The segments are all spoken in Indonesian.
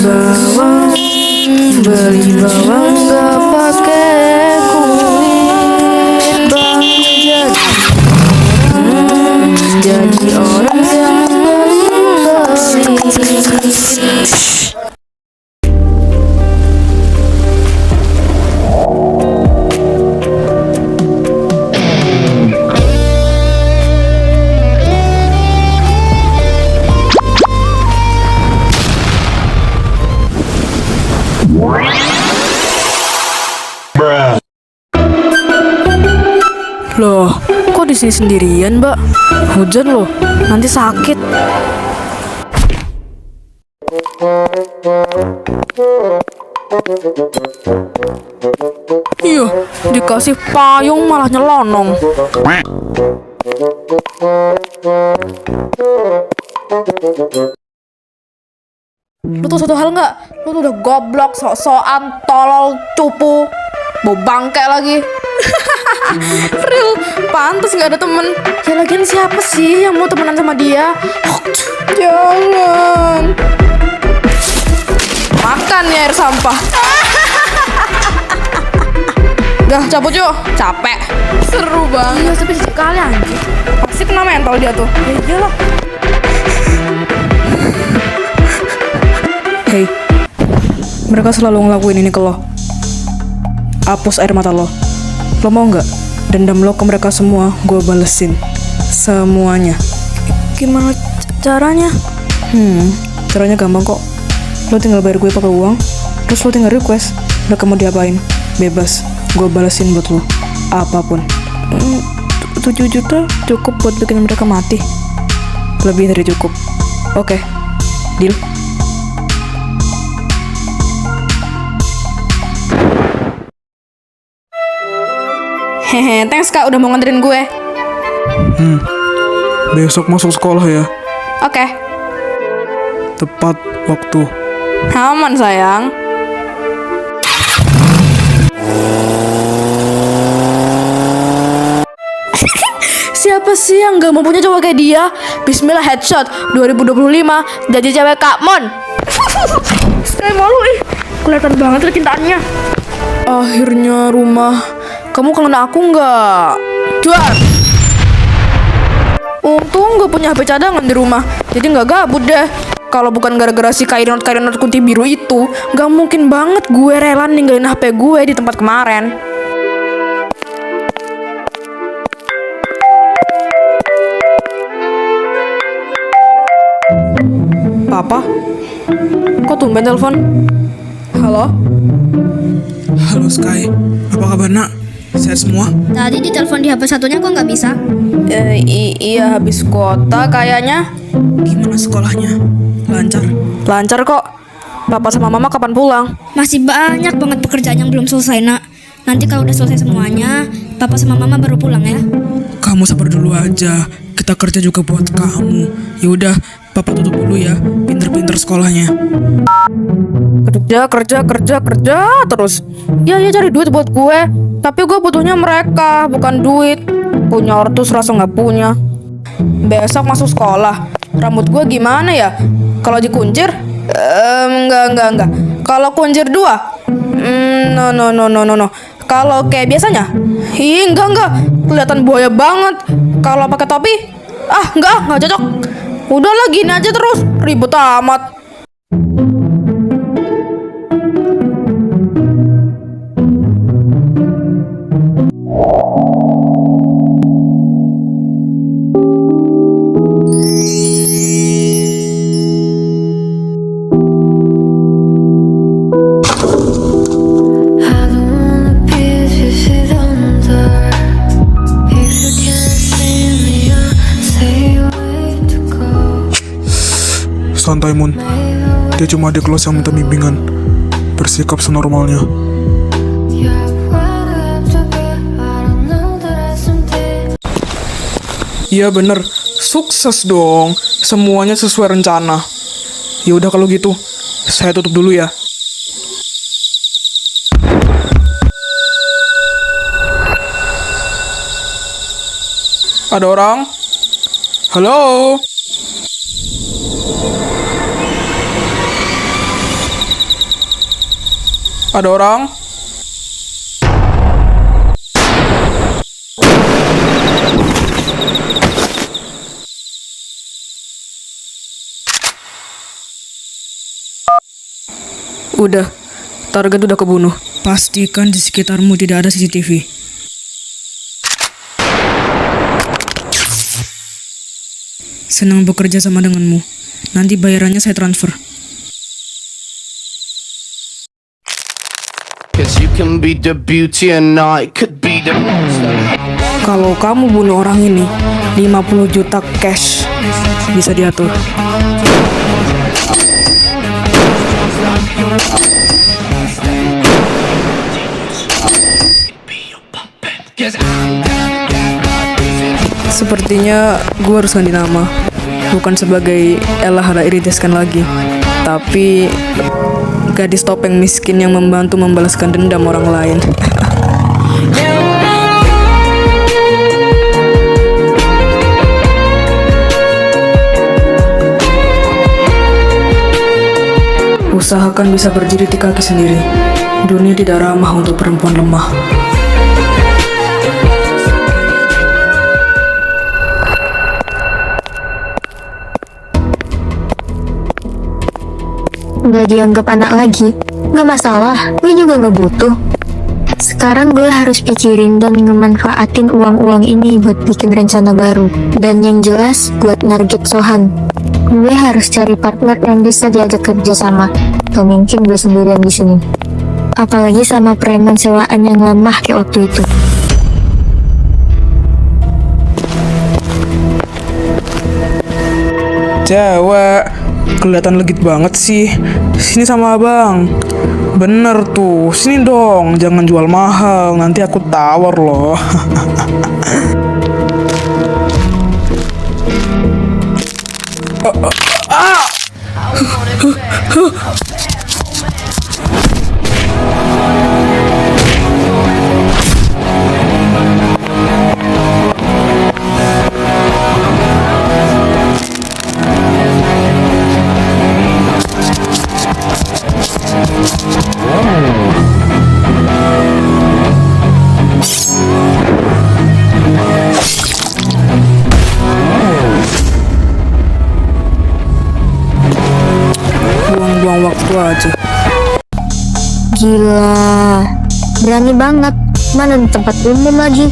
bawang, beli bawang gak pakai kulit. Bang jadi orang yang beli. Loh, kok di sini sendirian, Mbak? Hujan loh, nanti sakit. Iya, dikasih payung malah nyelonong. Lu tuh satu hal nggak? Lu tuh udah goblok, sok-sokan, tolol, cupu, bau bangke lagi. Real, pantas nggak ada temen. Ya lagian siapa sih yang mau temenan sama dia? Jangan. Makan ya air sampah. Dah cabut yuk, capek. Seru banget. Iya, tapi sekali anjir. Pasti kena mental dia tuh. Ya iyalah. Hey, mereka selalu ngelakuin ini ke lo. Hapus air mata lo. Lo mau nggak? Dendam lo ke mereka semua, gue balesin semuanya. Gimana caranya? Caranya gampang kok. Lo tinggal bayar gue pakai uang, terus lo tinggal request mereka mau diapain, bebas. Gue balesin buat lo, apapun. 7 juta cukup buat bikin mereka mati. Lebih dari cukup. Oke, deal. Hehe, thanks kak udah mau nganterin gue. Besok masuk sekolah ya. Oke. Tepat waktu. Aman sayang. Siapa sih yang gak mau punya cowok kayak dia? Bismillah headshot 2025 jadi cewek Kak Mon. Sekali malu kelihatan banget kecintaannya. Akhirnya rumah. Kamu kangen aku nggak? Jual. Untung gue punya HP cadangan di rumah, jadi nggak gabut deh. Kalau bukan gara-gara si Kainot kunti biru itu, nggak mungkin banget gue rela ninggalin HP gue di tempat kemarin. Papa? Kok tumben telepon? Halo? Halo Sky, apa kabar nak? Sehat semua? Tadi ditelepon di HP satunya kok nggak bisa? Iya habis kota kayaknya. Gimana sekolahnya? Lancar? Lancar kok. Papa sama mama kapan pulang? Masih banyak banget pekerjaan yang belum selesai nak. Nanti kalau udah selesai semuanya, papa sama mama baru pulang ya. Kamu sabar dulu aja. Kita kerja juga buat kamu. Ya udah, papa tutup dulu ya. Pinter-pinter sekolahnya. Kerja terus. Ya cari duit buat gue. Tapi gue butuhnya mereka, bukan duit. Punya ortu serasa nggak punya. Besok masuk sekolah. Rambut gue gimana ya? Kalau dikuncir? Enggak. Kalau kuncir 2? No. Kalau kayak biasanya? Enggak. Kelihatan buaya banget. Kalau pakai topi? Enggak cocok. Udahlah gini aja terus. Ribut amat. Santai Mun. Dia cuma di kelas yang minta bimbingan. Bersikap senormalnya. Iya bener, sukses dong. Semuanya sesuai rencana. Ya udah kalau gitu, saya tutup dulu ya. Ada orang? Halo? Ada orang? Udah, target udah kebunuh. Pastikan di sekitarmu tidak ada CCTV. Senang bekerja sama denganmu. Nanti bayarannya saya transfer. Cause you can be the beauty and I could be the monster. Kalau kamu bunuh orang ini, 50 juta cash bisa diatur. Sepertinya gue harus ganti nama. Bukan sebagai Ella Hara Irideskan lagi, tapi gadis topeng miskin yang membantu membalaskan dendam orang lain. Usahakan bisa berdiri di kaki sendiri. Dunia tidak ramah untuk perempuan lemah. Gak dianggap anak lagi. Gak masalah, gue juga gak butuh. Sekarang gue harus pikirin dan ngemanfaatin uang-uang ini buat bikin rencana baru. Dan yang jelas, buat target Sohan. Gue harus cari partner yang bisa diajak kerja sama. Gak mungkin gue sendirian di sini. Apalagi sama preman sewaan yang lemah kayak waktu itu. Cewek, kelihatan legit banget sih. Sini sama abang. Bener tuh, sini dong. Jangan jual mahal, nanti aku tawar loh. Buang-buang waktu aja. Gila, berani banget. Mana di tempat umum lagi.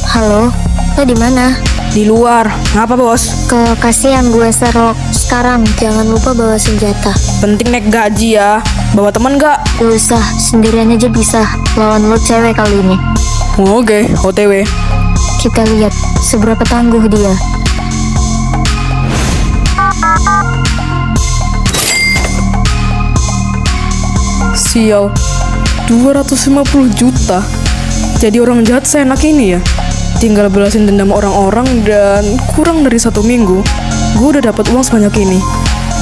Halo, lo di mana? Di luar, ngapa bos? Ke lokasi yang gue serok. Sekarang jangan lupa bawa senjata. Penting naik gaji ya. Bawa temen gak? Gak usah, sendirian aja bisa. Lawan lo cewek kali ini. Oke, OTW. Kita lihat seberapa tangguh dia. Sial, 250 juta. Jadi orang jahat seenak ini ya. Tinggal balasin dendam orang-orang dan kurang dari 1 minggu, gue udah dapat uang sebanyak ini.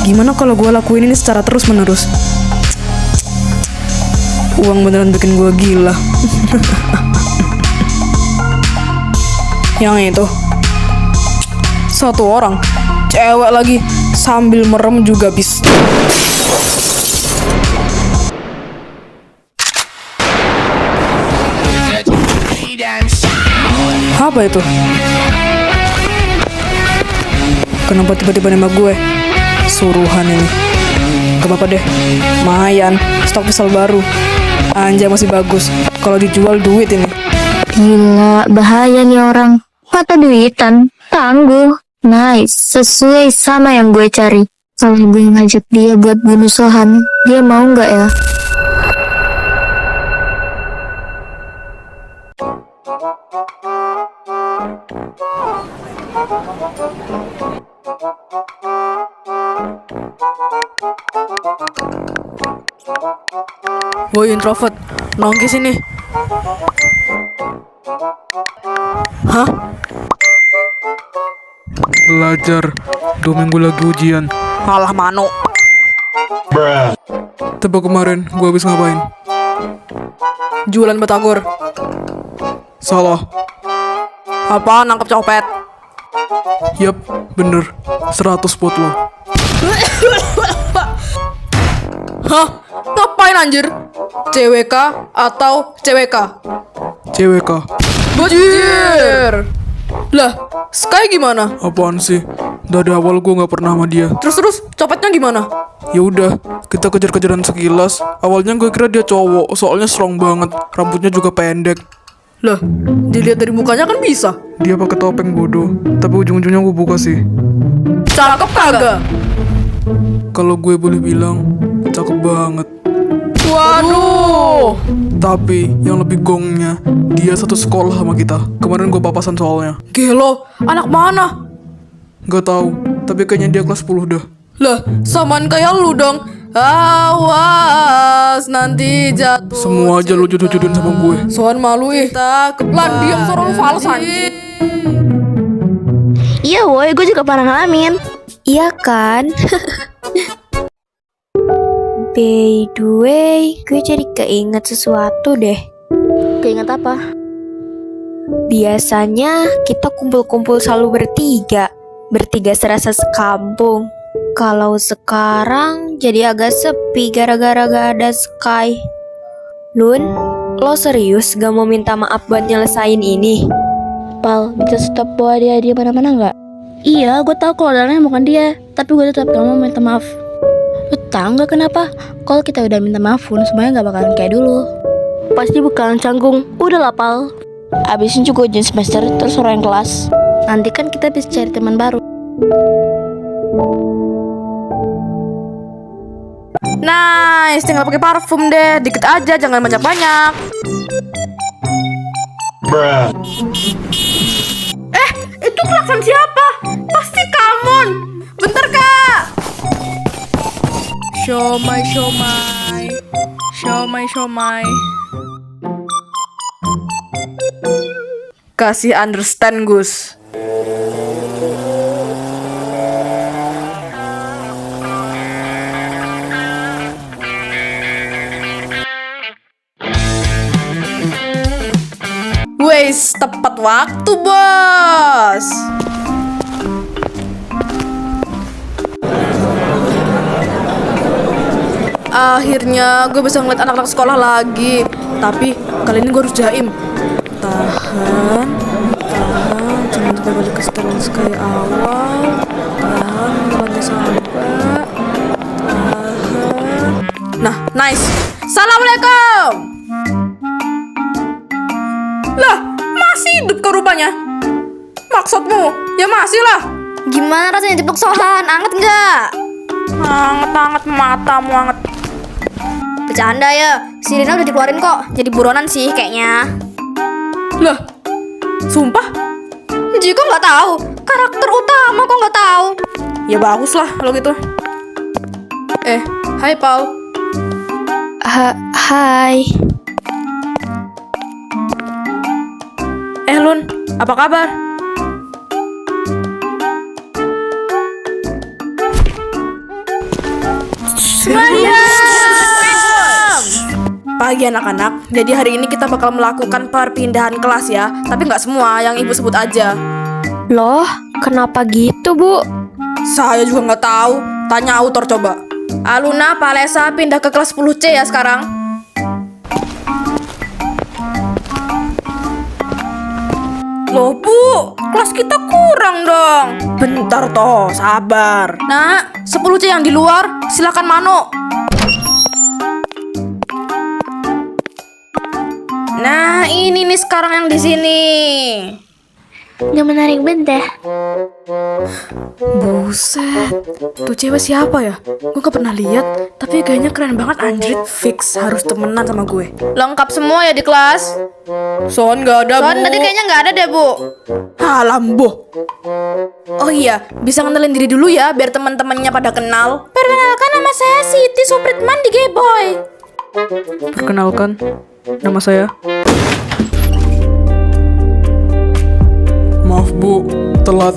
Gimana kalau gue lakuin ini secara terus-menerus? Uang beneran bikin gue gila. Yang itu, 1 orang, cewek lagi, sambil merem juga bisa. Apa itu? Kenapa tiba-tiba nembak gue? Suruhan ini. Gak apa-apa deh, lumayan, stok pistol baru. Anjay masih bagus, kalau dijual duit ini. Gila, bahaya nih orang. Mata duitan, tangguh. Nice, sesuai sama yang gue cari. Kalau gue ngajak dia buat bunuh Sohan, dia mau nggak ya? Woi introvert, nongki sini. Hah? Belajar, 2 minggu lagi ujian. Alah mano. Tebak kemarin, gue habis ngapain? Jualan batagor. Salah. Apa nangkep copet? Yap, bener. 100 buat lo. Hah? Ngapain anjir? CWK atau CWK? CWK. Bajir! Lah, Sky gimana? Apaan sih? Dari awal gue nggak pernah sama dia. Terus copetnya gimana? Ya udah, kita kejar-kejaran sekilas. Awalnya gue kira dia cowok, soalnya strong banget. Rambutnya juga pendek. Lah, dilihat dari mukanya kan bisa. Dia pakai topeng bodoh, tapi ujung-ujungnya gue buka sih. Cakep kagak? Kalau gue boleh bilang, cakep banget. Waduh! Tapi yang lebih gongnya, dia satu sekolah sama kita. Kemarin gue papasan soalnya. Gelo, anak mana? Gak tahu, tapi kayaknya dia kelas 10 dah. Lah, samaan kayak lu dong. Awas, nanti jatuh. Semua aja lu jodoh-jodohin sama gue. Soan malu Lan, diam suara lu fals anjir. Iya woi, gue juga pernah ngalamin. Iya kan? By the way, gue jadi keinget sesuatu deh. Keinget apa? Biasanya kita kumpul-kumpul selalu bertiga. Bertiga serasa sekampung. Kalau sekarang jadi agak sepi gara-gara gak ada Sky. Lun, lo serius gak mau minta maaf buat nyelesain ini? Pal, bisa stop bawa dia mana-mana nggak? Iya, gue tahu kalau orangnya bukan dia, tapi gue tetap gak mau minta maaf. Lo tau nggak kenapa? Kalau kita udah minta maaf pun semuanya nggak bakalan kayak dulu. Pasti bakalan canggung. Udah lah Pal. Abisin juga ujian semester terus orang kelas. Nanti kan kita bisa cari teman baru. Nice, tinggal pakai parfum deh. Dikit aja, jangan banyak-banyak. Itu klakson siapa? Pasti Kamon. Bentar, Kak. Siomay. Kasih understand, Gus. Wes, tepat waktu, Bos. Akhirnya gue bisa ngeliat anak-anak sekolah lagi. Tapi kali ini gue harus jaim. Tahan. Jangan sampai balik ke setelan kayak awal. Tahan, jangan sampai. Tahan. Nah, nice. Assalamualaikum. Lah, masih hidup ke rupanya. Maksudmu? Ya masih lah. Gimana rasanya tepuk sohan? Anget nggak? Anget matamu anget. Bercanda ya. Si Rina udah dikeluarin kok. Jadi buronan sih kayaknya. Lah, sumpah? Jiko nggak tahu. Karakter utama kok nggak tahu. Ya bagus lah kalau gitu. Hai Paul. Hai. Lun, apa kabar? Pagi anak-anak, jadi hari ini kita bakal melakukan perpindahan kelas ya. Tapi nggak semua, yang ibu sebut aja. Loh, kenapa gitu, Bu? Saya juga nggak tahu. Tanya autor coba. Aluna, Palesa pindah ke kelas 10C ya sekarang. Loh Bu, kelas kita kurang dong. Bentar toh, sabar. Nah, 10C yang di luar, silakan Mano. Nah, ini nih sekarang yang di sini. Nggak menarik banget dah. Buset, tuh cewek siapa ya? Gue gak pernah lihat, tapi kayaknya keren banget anjrit. Fix harus temenan sama gue. Lengkap semua ya di kelas? Son gak ada, Son, Bu. tadi kayaknya nggak ada deh, Bu. Lambo. Oh iya, bisa kenalin diri dulu ya, biar teman-temannya pada kenal. Perkenalkan, nama saya Siti Supritman di Gayboy. Perkenalkan, nama saya. Maaf Bu, telat.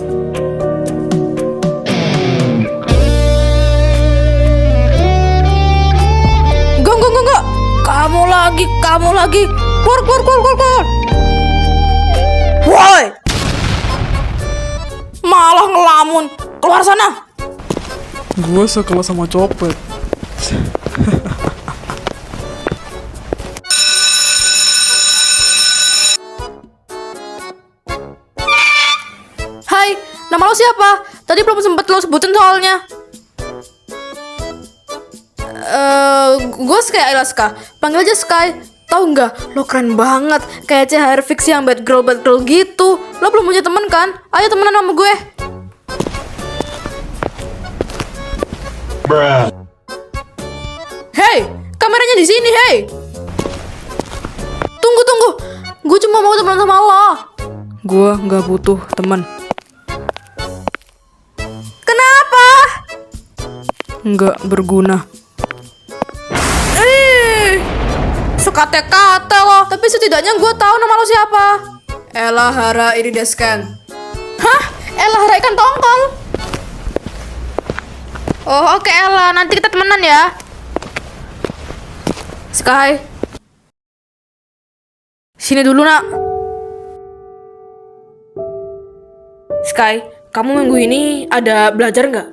Enggak. Kamu lagi. Keluar. Woi! Malah ngelamun. Keluar sana. Gue sekelas sama copet. Hai, nama lo siapa? Tadi belum sempet lo sebutin soalnya. Gue Sky Alaska. Panggil aja Sky. Tahu nggak? Lo keren banget. Kayak CHR Fix yang bad girl gitu. Lo belum punya temen kan? Ayo temenan sama gue. Hey, kameranya di sini, hey. Tunggu. Gue cuma mau temenan sama lo. Gue nggak butuh teman. Kenapa? Nggak berguna. Sekate-kate lo. Tapi setidaknya gue tahu nama lo siapa. Ella Hara Iridescan. Hah? Ella Hara ikan tongkol? Oh oke Ella, nanti kita temenan ya. Sky, sini dulu nak. Sky, kamu minggu ini ada belajar nggak?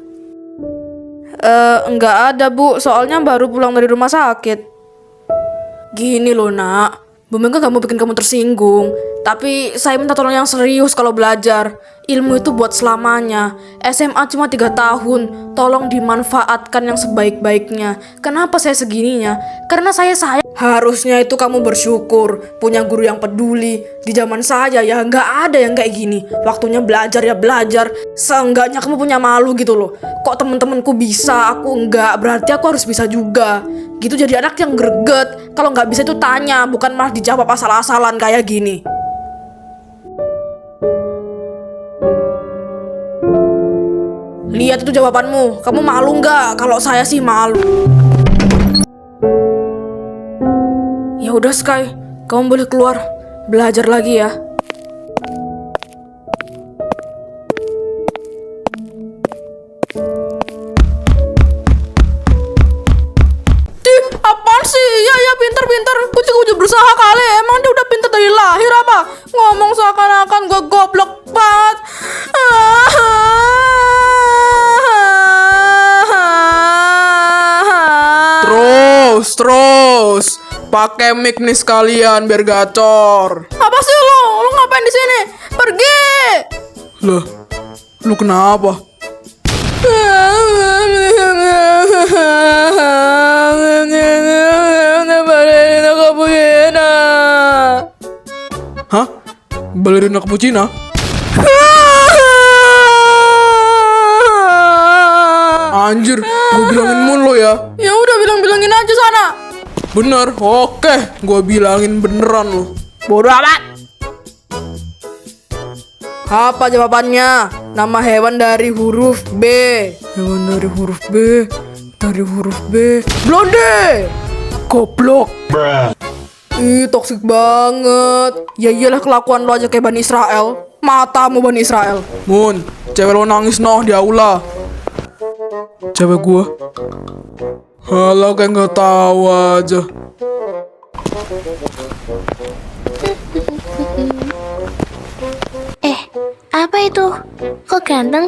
Nggak ada bu, soalnya baru pulang dari rumah sakit. Gini loh nak, Bu Mega gak mau bikin kamu tersinggung. Tapi saya minta tolong yang serius kalau belajar. Ilmu itu buat selamanya. SMA cuma 3 tahun. Tolong dimanfaatkan yang sebaik-baiknya. Kenapa saya segininya? Karena saya sayang. Harusnya itu kamu bersyukur punya guru yang peduli. Di zaman saya ya gak ada yang kayak gini. Waktunya belajar ya belajar. Seenggaknya kamu punya malu gitu loh. Kok temen-temenku bisa, aku enggak. Berarti aku harus bisa juga. Gitu jadi anak yang greget. Kalau nggak bisa itu tanya, bukan malah dijawab asal-asalan kayak gini. Lihat itu jawabanmu. Kamu malu nggak? Kalau saya sih malu. Ya udah Sky, kamu boleh keluar belajar lagi ya. Apaan sih? Ya pintar. Gue juga udah berusaha kali. Emang dia udah pintar dari lahir apa? Ngomong seakan-akan gue goblok banget. Terus. Pakai mic nih sekalian biar gacor. Apa sih lo? Lo ngapain di sini? Pergi. Lah, lu kenapa? Hah? Balerina cappuccino? Anjir, gue bilangin mulu ya. Ya udah bilangin aja sana. Bener, oke, gue bilangin beneran lo. Bodoh amat. Apa jawabannya? Nama hewan dari huruf B. Hewan dari huruf B. Blonde. Goblok. Ih, toksik banget. Ya iyalah kelakuan lo aja kayak Bani Israel. Matamu Bani Israel. Mun, cewek lo nangis noh di aula. Cewek gue. Halah kayak nggak tahu aja. Apa itu? Kok ganteng?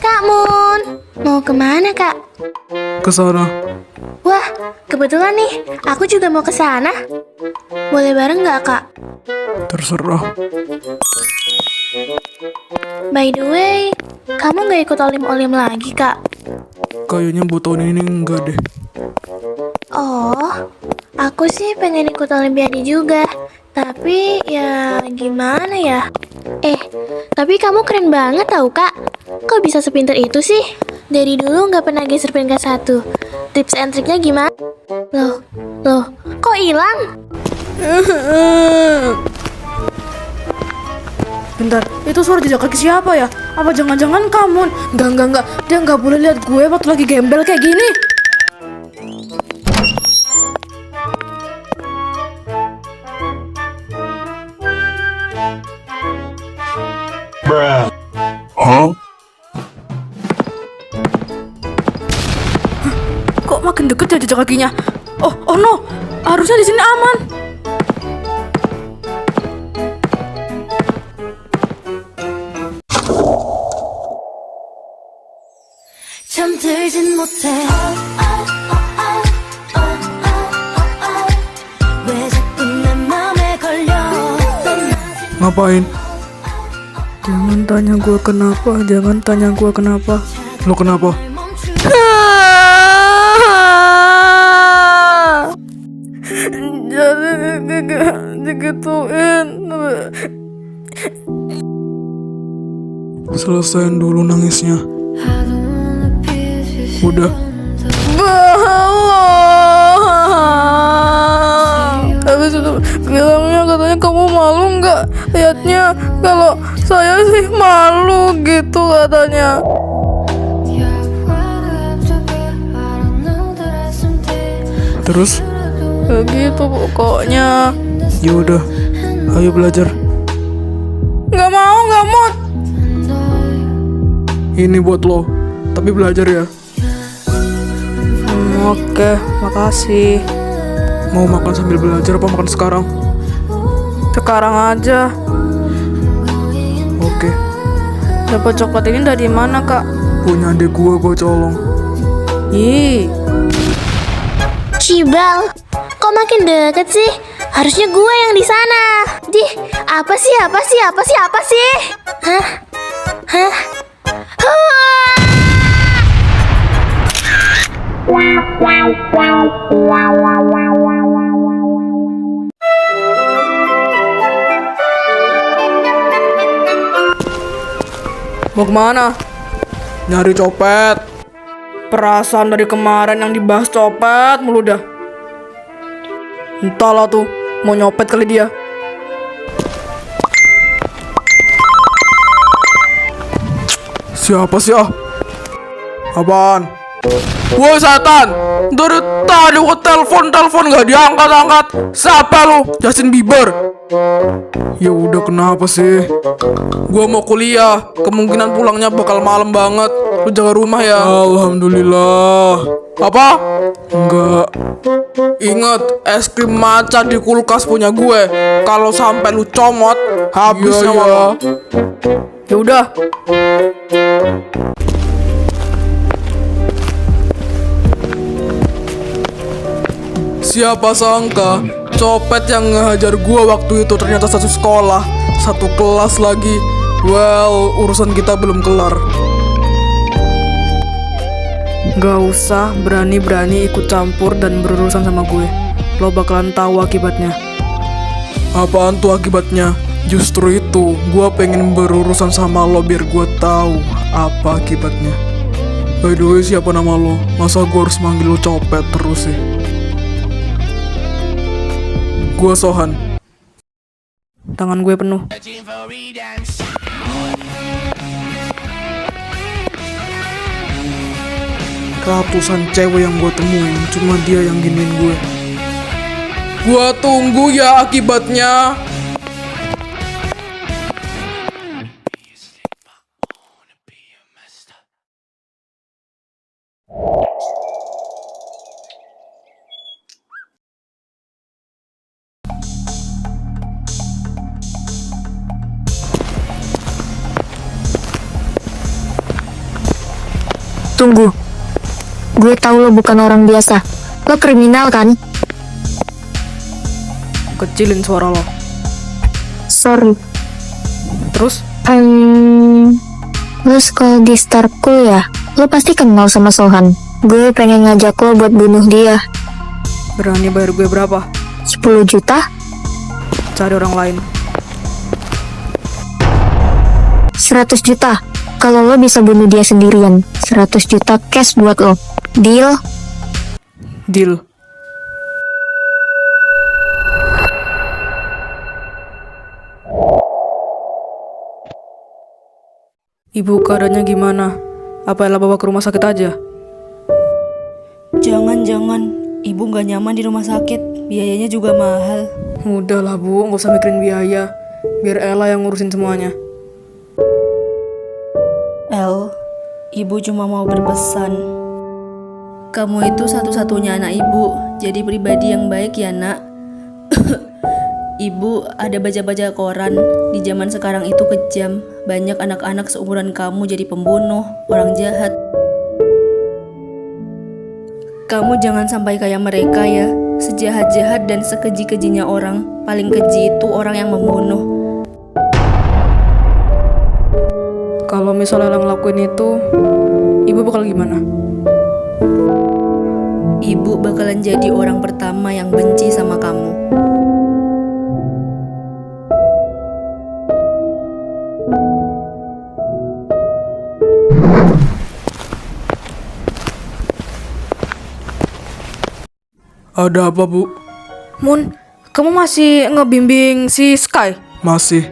Kak Mun, mau kemana kak? Kesana. Wah, kebetulan nih, aku juga mau ke sana. Boleh bareng nggak kak? Terserah. By the way, kamu nggak ikut olim-olim lagi kak? Kayaknya buat tahun ini enggak deh. Oh, aku sih pengen ikut olimpiade juga. Tapi ya gimana ya? Tapi kamu keren banget tau kak. Kok bisa sepinter itu sih? Dari dulu nggak pernah geser peringkat 1. Tips and triknya gimana? Loh, kok hilang? Bentar, itu suara jejak kaki siapa ya? Apa jangan-jangan kamu? Enggak. Dia nggak boleh lihat gue waktu lagi gembel kayak gini. Kok makin deket ya jejak kakinya? Oh no, harusnya di sini aman. Ngapain? Jangan tanya gue kenapa, jangan tanya gue kenapa. Lo kenapa? Jangan digituin. Selesain dulu nangisnya. Udah. Habis itu bilangnya katanya kamu malu nggak liatnya, kalau saya sih malu gitu katanya. Terus? Kayak gitu pokoknya. Ya udah, ayo belajar. Nggak mau. Ini buat lo, tapi belajar ya. Oke, makasih. Mau makan sambil belajar apa makan sekarang? Sekarang aja. Oke. Dapat coklat ini dari mana, Kak? Punya adik gue colong. Ih, Cibal, kok makin deket sih? Harusnya gue yang di sana. Apa sih? Hah? mau kemana? Nyari copet. Perasaan dari kemarin yang dibahas copet mulu dah. Entahlah tuh, mau nyopet kali dia. Siapa sih ah? Apaan? Woi setan! Dari tadi gua telepon gak diangkat. Siapa lu? Justin Bieber. Ya udah kenapa sih? Gua mau kuliah, kemungkinan pulangnya bakal malam banget. Lu jaga rumah ya. Alhamdulillah. Apa? Enggak. Ingat, es krim matcha di kulkas punya gue. Kalau sampai lu comot, habis nyawa lo. Ya udah. Siapa sangka copet yang ngehajar gua waktu itu ternyata satu sekolah, satu kelas lagi. Well, urusan kita belum kelar. Gak usah berani-berani ikut campur dan berurusan sama gue. Lo bakalan tahu akibatnya. Apaan tuh akibatnya? Justru itu, gua pengen berurusan sama lo biar gua tahu apa akibatnya. By the way, siapa nama lo? Masa gua harus manggil lo copet terus sih? Gua Sohan. Tangan gue penuh. Ratusan cewek yang gue temuin, cuma dia yang giniin gue. Gua tunggu ya akibatnya. Tunggu. Gue tahu lo bukan orang biasa. Lo kriminal kan? Kecilin suara lo. Sorry. Terus? Lo sekolah di Starku ya? Lo pasti kenal sama Sohan. Gue pengen ngajak lo buat bunuh dia. Berani bayar gue berapa? 10 juta? Cari orang lain. 100 juta. Kalau lo bisa bunuh dia sendirian. 100 juta cash buat lo. Deal? Deal. Ibu keadaannya gimana? Apa Ella bawa ke rumah sakit aja? Jangan. Ibu gak nyaman di rumah sakit. Biayanya juga mahal. Udahlah bu, gak usah mikirin biaya. Biar Ella yang ngurusin semuanya. El, ibu cuma mau berpesan. Kamu itu satu-satunya anak ibu. Jadi pribadi yang baik ya nak. Ibu ada baca-baca koran. Di zaman sekarang itu kejam. Banyak anak-anak seumuran kamu jadi pembunuh, orang jahat. Kamu jangan sampai kayak mereka ya. Sejahat-jahat dan sekeji-kejinya orang, paling keji itu orang yang membunuh. Kalau misalnya lo ngelakuin itu, ibu bakal gimana? Ibu bakalan jadi orang pertama yang benci sama kamu. Ada apa, Bu? Mun, kamu masih ngebimbing si Sky? Masih.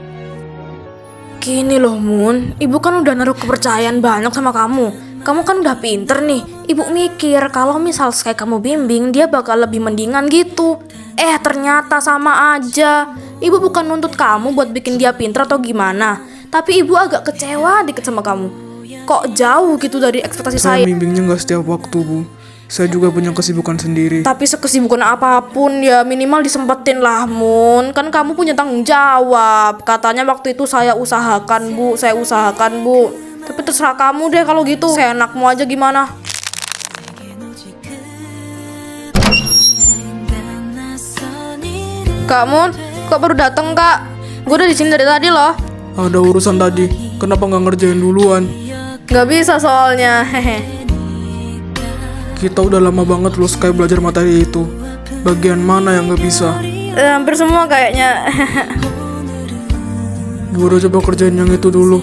Gini loh Mun, ibu kan udah naruh kepercayaan banyak sama kamu. Kamu kan udah pinter nih. Ibu mikir kalau misal Sky kamu bimbing, dia bakal lebih mendingan gitu. Ternyata sama aja. Ibu bukan nuntut kamu buat bikin dia pinter atau gimana, tapi ibu agak kecewa dikit sama kamu. Kok jauh gitu dari ekspektasi saya? Saya bimbingnya nggak setiap waktu, Bu. Saya juga punya kesibukan sendiri. Tapi sekesibukan apapun ya minimal disempetin lah Mun. Kan kamu punya tanggung jawab. Katanya waktu itu saya usahakan Bu. Tapi terserah kamu deh kalau gitu. Seenakmu aja gimana. Kak Mun, kok baru dateng Kak? Gue udah di sini dari tadi loh. Ada urusan tadi. Kenapa nggak ngerjain duluan? Gak bisa soalnya. Hehe. Kita udah lama banget loh Sky belajar materi itu. Bagian mana yang nggak bisa? Hampir semua kayaknya. Gue udah coba kerjain yang itu dulu.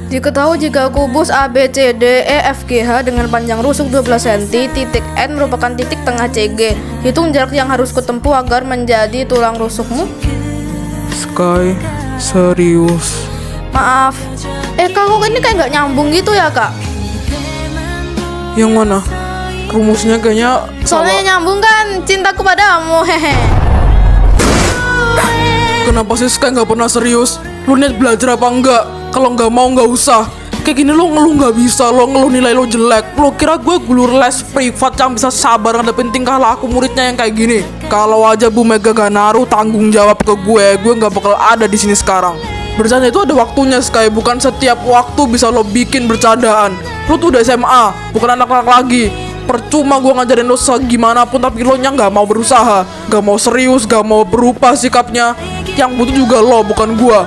Diketahui jika kubus ABCDEFGH dengan panjang rusuk 12 cm, titik N merupakan titik tengah CG. Hitung jarak yang harus kutempuh agar menjadi tulang rusukmu. Sky, serius. Maaf. Kak, kok ini kayak nggak nyambung gitu ya Kak? Yang mana? Rumusnya kayaknya Soalnya nyambung kan, cintaku padamu. Hehe. Kenapa sih Sky nggak pernah serius? Lu niat belajar apa enggak? Kalau nggak mau nggak usah. Kayak gini lo ngeluh nggak bisa, lo ngeluh nilai lo jelek. Lo kira gue guru les privat yang bisa sabar ngadepin tingkah laku muridnya yang kayak gini? Kalau aja Bu Mega gak naruh tanggung jawab ke gue nggak bakal ada di sini sekarang. Bercanda itu ada waktunya Sky, bukan setiap waktu bisa lo bikin bercandaan. Lo tuh udah SMA, bukan anak-anak lagi. Percuma gue ngajarin lo segimana pun tapi lo nya nggak mau berusaha, nggak mau serius, nggak mau berubah sikapnya. Yang butuh juga lo, bukan gue.